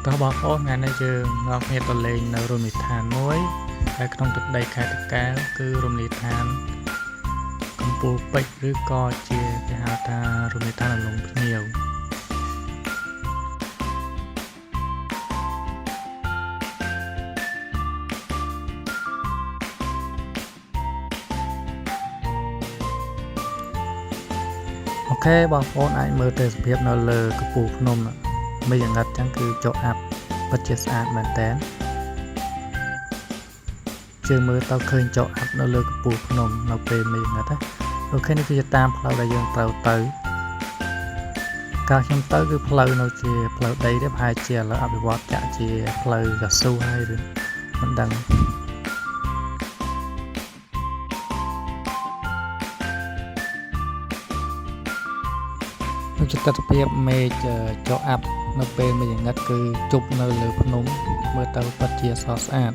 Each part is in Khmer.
តោះបងប្អូនថ្ងៃនេះយើងមកគ្នាទៅលេងនៅរមណីយដ្ឋានមួយដែលក្នុងទឹកដីខេត្តតាកែវគឺរមណីយដ្ឋានកំពូលពេជ្រឬក៏ជាគេហៅថារមណីយដ្ឋានអន្លង់ភ្ញៀវអូខេបងប្អូនអាចមើលទេសភាពនៅលើកំពូលភ្នំមេយ៉ាងងឹតចឹងគឺចុះអាប់ពិតជាស្អាតមែនតើជើងមើលទៅឃើញចុះអាប់នៅលើកំពូលភ្នំនៅពេលមេយ៉ាងងឹតណាអូខេនេះគឺជាតាមផ្លូវដែលយើងត្រូវទៅកាលខ្ញុំទៅគឺផ្លូវនៅជាផ្លូវដីទេប្រហែលជាឥឡូវអភិវឌ្ឍចាក់ជាផ្លូវកស៊ូហើយឬមិនដឹងនៅជាទស្សនភាពមេឃចុះអាប់នៅពេលមេឃងឹតគឺជប់នៅលើភ្នំមើលទៅពិតជាស្រស់ស្អាត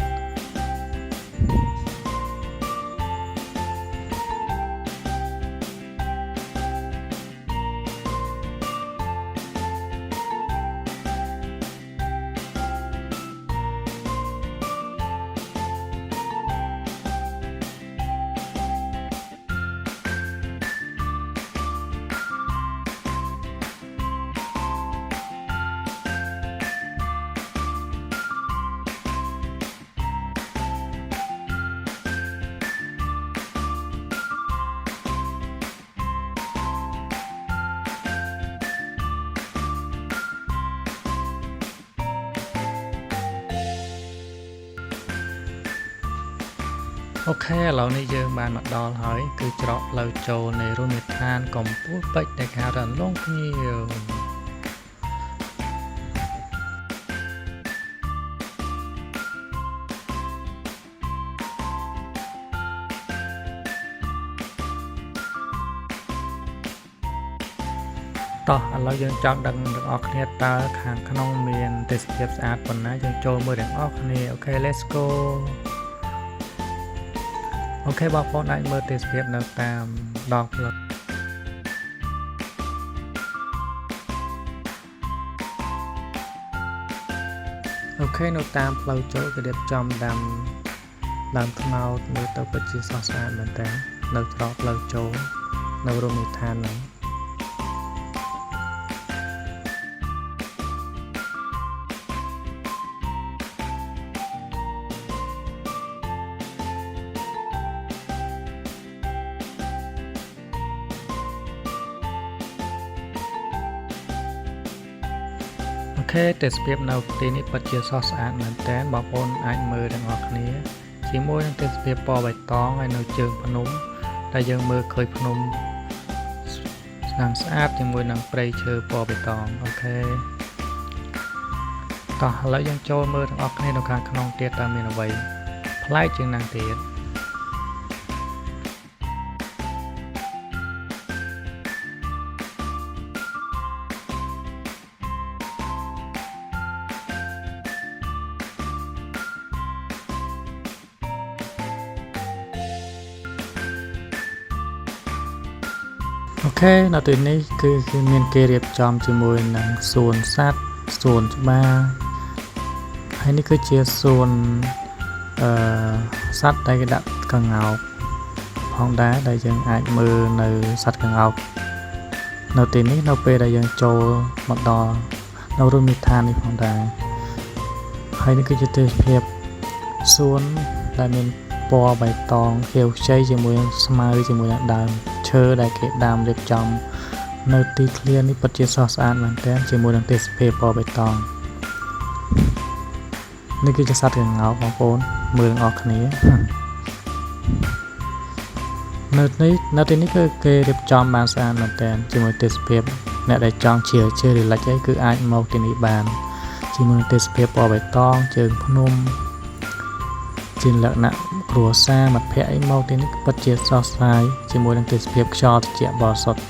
អូខេឥឡូវនេះយើងបានមកដល់ហើយគឺច្រកផ្លូវចូលនៃរមណីយដ្ឋានកំពូលពេជ្រដែលគេហៅថាអន្លង់ភ្ញៀវតោះឥឡូវយើងចង់ដឹងទាំងអស់គ្នាតើខាងក្នុងមានទេសភាពស្អាតប៉ុណ្ណាយើងចូលមើលទាំងអស់គ្នាអូខេ let's goអូខេបងប្អូនអាចមើលទេសភាពនៅតាមដងផ្លូវអូខេនៅតាមផ្លូវចូលគេរៀបចំដើមត្នោតមើលទៅពិតជាស្រស់ស្អាតមែនតើនៅច្រកផ្លូវចូលនៅរមណីយដ្ឋានហ្នឹងអូខេទេសភាពនៅទីនេះពិតជាស្រស់ស្អាតមែនតើបងប្អូនអាចមើលទាំងអស់គ្នាជាមួយនឹងទេសភាពពណ៌បៃតងហើយនៅជើងភ្នំដែលយើងមើលឃើញភ្នំស្អាតជាមួយនឹងព្រៃឈើពណ៌បៃតងអូខេតោះឥឡូវយើងចូលមើលទាំងអស់គ្នានៅខាងក្នុងទៀតតើមានអ្វីប្លែកជាងណាទៀតអូខេនៅទីនេះគឺមានគេរៀបចំជាមួយនឹងសួនសត្វសួនច្បារហើយនេះគឺជាសួនសត្វដែលគេដាក់កង្កោបផងដែរដែលយើងអាចមើលនៅសត្វកង្កោបនៅទីនេះនៅពេលដែលយើងចូលមកដល់នៅរមណីយដ្ឋាននេះផងដែរហើយនេះគឺជាទេសភាពសួនដែលមានពណ៌បៃតងខៀវខ្ចីជាមួយនឹងស្មៅជាមួយនឹងដើមឈើដែលគេដាំរៀបចំនៅទីធ្លានេះពិតជាស្រស់ស្អាតមែនទែនជាមួយនឹងទេសភាពពណ៌បៃតងនេះគឺជាសត្វកង្កោបបងប្អូនមើលទាំងអស់គ្នានៅទីនេះគឺគេរៀបចំបានស្អាតមែនទែនជាមួយទេសភាពអ្នកដែលចង់ជិះរីឡិចអីគឺអាចមកទីនេះបានជាមួយនឹងទេសភាពពណ៌បៃតងជើងភ្នំជាលក្ខណៈគ្រួសារមិត្តភ័ក្តិអីមកទីនេះពិតជាស្រស់ស្រាយជាមួយនឹងទេសភាពខ្យល់ត្រជាក់បរិសុទ្ធ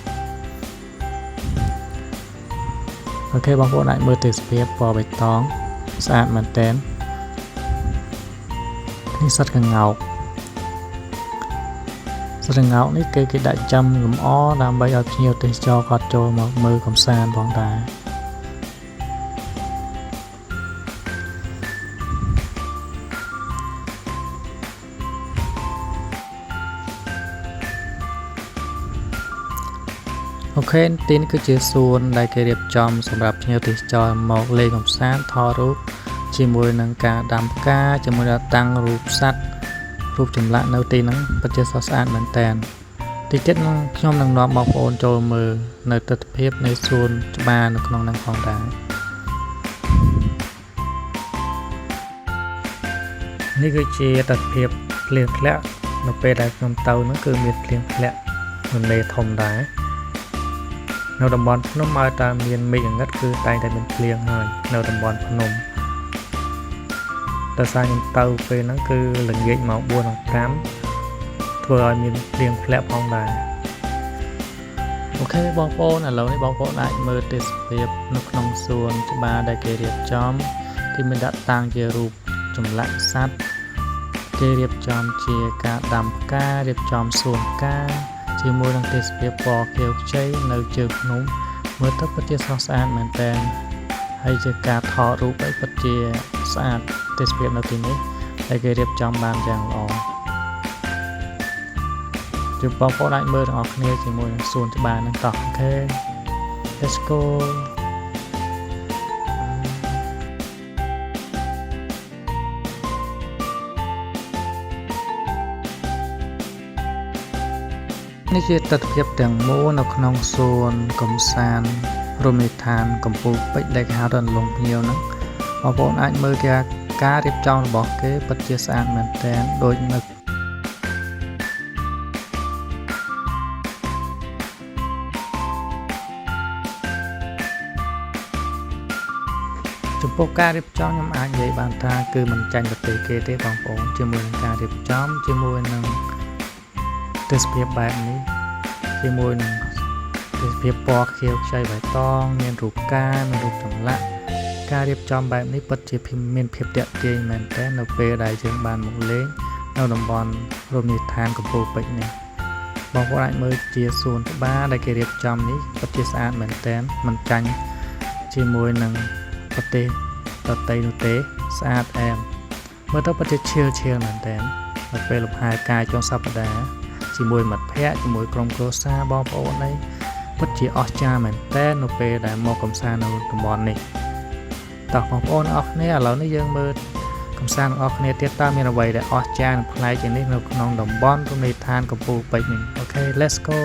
អូខេបងប្អូនអាចមើលទេសភាពពណ៌បៃតងស្អាតមែនទែននេះសត្វកង្កោបសត្វកង្កោបនេះគេដាក់ចំលម្អដើម្បីឲ្យភ្ញៀវទេសចរគាត់ចូលមកមើលកម្សាន្តផងដែរ អ អូខេទីនេះគឺជាសួនដែលគេរៀបចំសម្រាប់ភ្ញៀវទេសចរមកលេងកម្សាន្តថតរូបជាមួយនឹងការដាំផ្កាជាមួយនឹងតាំងរូបសត្វរូបចម្លាក់នៅទីហ្នឹងពិតជាស្រស់ស្អាតមែនតើទីទៀតនឹងខ្ញុំនឹងនាំបងប្អូនចូលមើលនៅទិដ្ឋភាពនៃសួនច្បារនៅក្នុងហ្នឹងផងដែរនេះគឺជាទិដ្ឋភាពភ្លៀងធ្លាក់នៅពេលដែលខ្ញុំទៅហ្នឹងគឺមានភ្លៀងធ្លាក់មិនមេធំដែរនៅតំបន់ភ្នំឲ្យតែមានមេឃងងឹតគឺតែងតែមានភ្លៀងហើយនៅតំបន់ភ្នំតែសារខ្ញុំទៅពេលហ្នឹងគឺល្ងាចម៉ោង 4:05 ធ្វើឲ្យមានភ្លៀងធ្លាក់ផងដែរអូខេបងប្អូនឥឡូវនេះបងប្អូនអាចមើលទេសភាពនៅក្នុងសួនច្បារដែលគេរៀបចំគឺមានដាក់តាំងជារូបចម្លាក់សត្វគេរៀបចំជាការដាំផ្ការៀបចំសួនផ្កាជាមួយនឹងទេសភាពពណ៌ខៀវខ្ចីនៅជើងភ្នំមើលទៅពិតជាស្រស់ស្អាតមែនតើហើយជាការថតរូបឲ្យពិតជាស្អាតទេសភាពនៅទីនេះដែលគេរៀបចំបានយ៉ាងល្អជូនបងប្អូនអាចមើលទាំងអស់គ្នាជាមួយនឹងសួនច្បារហ្នឹងតោះអូខេ Let's go នេះជាទិដ្ឋភាពទាំងមូលនៅក្នុងសួនកំសាន្តរមណីយដ្ឋានកំពូលពេជ្រដែលគេហៅថាលំភ្ញៀវហ្នឹងបងប្អូនអាចមើលគេការរៀបចំរបស់គេពិតជាស្អាតមែនទែនដូចនៅចំពោះការរៀបចំខ្ញុំអាចនិយាយបានថាគឺមិនចាញ់ប្រទេសគេទេបងប្អូនជាមួយនឹងការរៀបចំជាមួយនឹងទេសភាពបែបនេះជាមួយនឹងទេសភាពពណ៌ខៀវខ្ចីបៃតងមានរូបផ្កាមានរូបចម្លាក់ការរៀបចំបែបនេះពិតជាមានភាពទាក់ទាញមែនតើនៅពេលដែលយើងបានមកលេងនៅតំបន់រមណីយដ្ឋានកំពូលពេជ្រនេះបងប្អូនអាចមើលជាសួនច្បារដែលគេរៀបចំនេះពិតជាស្អាតមែនតើមិនចាញ់ជាមួយនឹងប្រទេសដទៃនោះទេស្អាតអែមមើលទៅពិតជាឈៀលមែនតើនៅពេលលំហែកាយចុងសប្តាហ៍ជាមួយមិត្តភ័ក្តិជាមួយក្រុមគ្រួសារបងប្អូននេះពិតជាអស្ចារ្យមែនតើនៅពេលដែលមកកំសាន្តនៅតំបន់នេះតោះបងប្អូនអរគ្នាឥឡូវនេះយើងមើលកំសាន្តអរគ្នាទៀតតើមានអ្វីដែលអស្ចារ្យនិងប្លែកជាងនេះនៅក្នុងតំបន់រមណីយដ្ឋានកំពូលពេជ្រនេះអូខេ let's go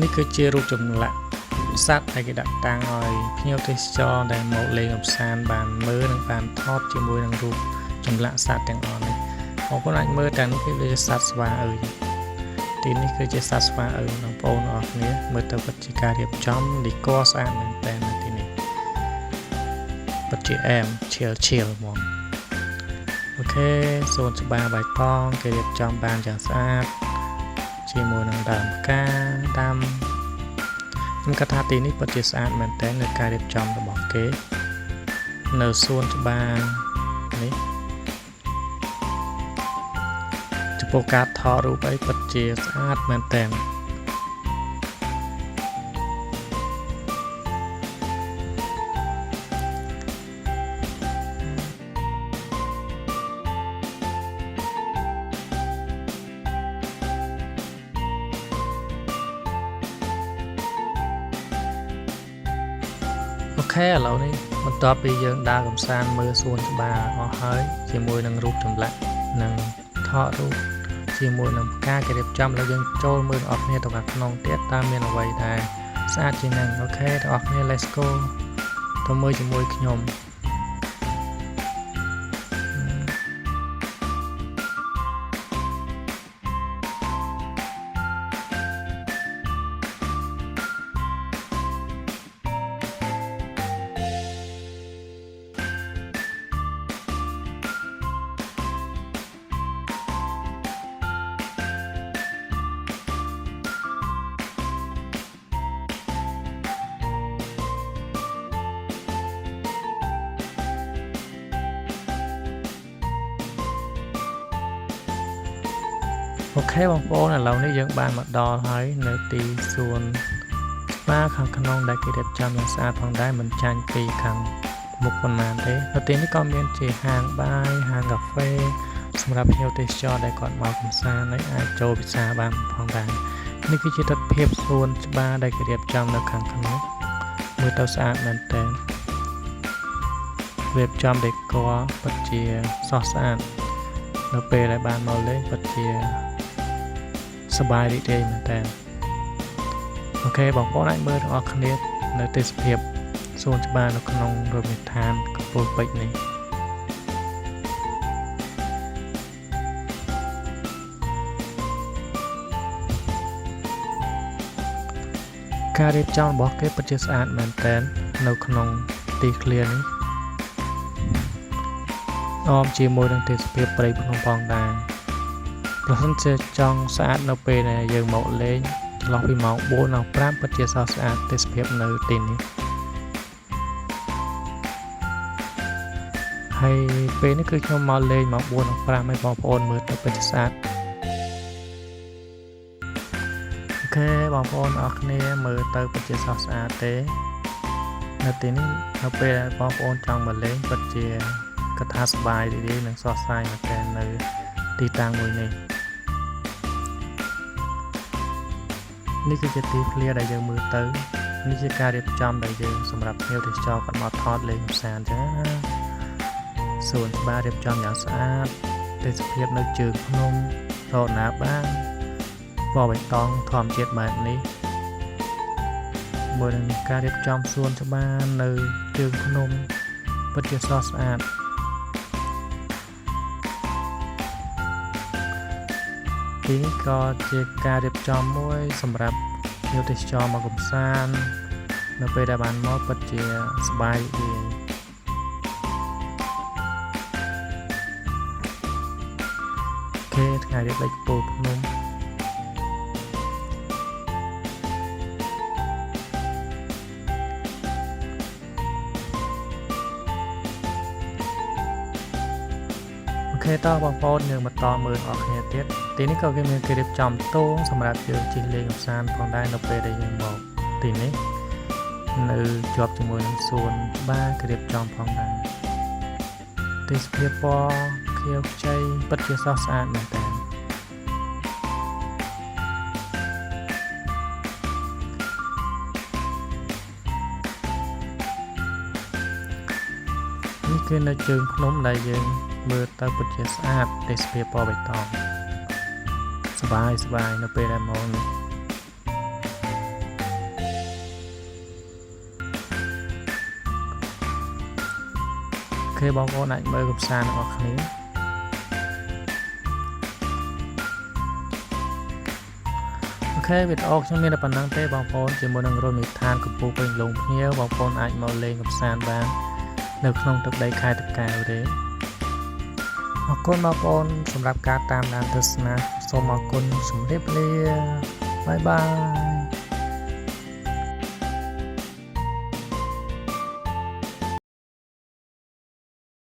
នេះគឺជារូបចម្លាក់សត្វដែលគេដាក់តាំងឲ្យភ្ញៀវទេសចរដែលមកលេងកម្សាន្តបានមើលនិងបានថតជាមួយនឹងរូបចម្លាក់សត្វទាំងអស់នេះបងប្អូនអាចមើលតែនេះគឺជាសត្វស្វាអើយទីនេះគឺជាសត្វស្វាអើយបងប្អូនអរគ្នាមើលទៅពិតជាការរៀបចំឌីក័រស្អាតមែនតើនៅទីនេះពិតជាអែមឈៀលហ្មងអូខេសួនច្បារបៃតងគេរៀបចំបានយ៉ាងស្អាតជាមួយនឹងដើមផ្កាដាំខ្ញុំគិតថាទីនេះពិតជាស្អាតមែនទែននៅការរៀបចំរបស់គេនៅសួនច្បារនេះចំពោះការថតរូបអីពិតជាស្អាតមែនទែន ខេឥឡូវនេះបន្ទាប់ពីយើងដើរកំសាន្តមើលសួនច្បារអស់ហើយជាមួយនឹងរូបចម្លាក់និងថតរូបជាមួយនឹងការគេរៀបចំแล้วយើងចូលមើលអស់គ្នាទៅខាងក្នុងទៀតតើមានអ្វីដែរស្អាតជាងនឹងអូខេទាំងអស់គ្នា let's go ទៅមើលជាមួយខ្ញុំអូខេបងប្អូនឥឡូវនេះយើងបានមកដល់ហើយនៅទីសួនច្បារខាងក្នុងដែលគេរៀបចំយ៉ាងស្អាតផងដែរមិនចាញ់ពីខាងមុខប៉ុន្មានទេនៅទីនេះក៏មានជាហាងបាយហាងកាហ្វេសម្រាប់ភ្ញៀវទេសចរដែលគាត់មកកម្សាន្តហើយអាចចូលពិសាបានផងដែរនេះគឺជាទស្សនវិជ្ជាសួនច្បារដែលគេរៀបចំនៅខាងក្នុងមើលទៅស្អាតមែនទែនរៀបចំដេគ័រពិតជាស្រស់ស្អាតនៅពេលដែលបានមកលេងពិតជាសប្បាយរីករាយមែនតើអូខេបងប្អូនអាចមើលទាំងអស់គ្នានៅទេសភាពសួនច្បារនៅក្នុងរមណីយដ្ឋានកំពូលពេជ្រនេះការរៀបចំរបស់គេពិតជាស្អាតមែនតើនៅក្នុងទីធ្លានេះអមជាមួយនឹងទេសភាពព្រៃភ្នំផងដែរប្រសិនជាចង់ស្អាតនៅពេលដែលយើងមកលេងចន្លោះពីម៉ោង4ដល់5ពិតជាស្រស់ស្អាតទេសភាពនៅទីនេះហើយពេលនេះគឺខ្ញុំមកលេងម៉ោង4ដល់5ឲ្យបងប្អូនមើលទៅពិតជាស្អាតអូខេបងប្អូនអរគ្នាមើលទៅពិតជាស្រស់ស្អាតទេនៅទីនេះនៅពេលដែលបងប្អូនចង់មកលេងពិតជាកថាសប្បាយរីករាយនិងស្រស់ស្រាយមែនទែននៅទីតាំងមួយនេះនេះគឺជាទីធ្លាដែលយើងមើលទៅនេះជាការរៀបចំដែលយើងសម្រាប់ភ្ញៀវទេសចរគាត់មកថតលេងកម្សាន្តចឹងណាសួនច្បាររៀបចំយ៉ាងស្អាតទេសភាពនៅជើងភ្នំរកណាបានពណ៌បៃតងធម្មជាតិបែបនេះមួយនឹងការរៀបចំសួនច្បារនៅជើងភ្នំពិតជាស្រស់ស្អាតទីនេះក៏ជាការរៀបចំមួយសម្រាប់ភ្ញៀវទេសចរមកកម្សាន្តនៅពេលដែលបានមកពិតជាសប្បាយរីករាយគេថ្ងៃរៀបលេខពូភ្នំអូខេតោះបងប្អូនយើងបន្តមើលអស់គ្នាទៀតទីនេះក៏គេមានគេរៀបចំទងសម្រាប់យើងជិះលេងកម្សាន្តផងដែរនៅពេលដែលយើងមកទីនេះនៅជាប់ជាមួយនឹងសួនច្បារគេរៀបចំផងដែរទេសភាពពណ៌ខៀវខ្ចីពិតជាស្រស់ស្អាតមែនតើនេះគឺនៅជើងភ្នំដែលយើងមើលទៅពិតជាស្អាតទេសភាពពណ៌បៃតងសប្បាយនៅពេលដែលមកនេះអូខេបងប្អូនអាចមើលកម្សាន្តរបស់គ្នាអូខេវីដេអូខ្ញុំមានតែប៉ុណ្្នឹងទេបងប្អូនជាមួយនឹងរមណីយដ្ឋានកំពូលពេញលងភ្ញៀវបងប្អូនអាចមកលេងកម្សាន្តបាននៅក្នុងទឹកដីខេត្តតាកែវទេអរគុណបងប្អូនសម្រាប់ការតាមដានទស្សនាសូមអរគុណជម្រាបលាបាយបាយ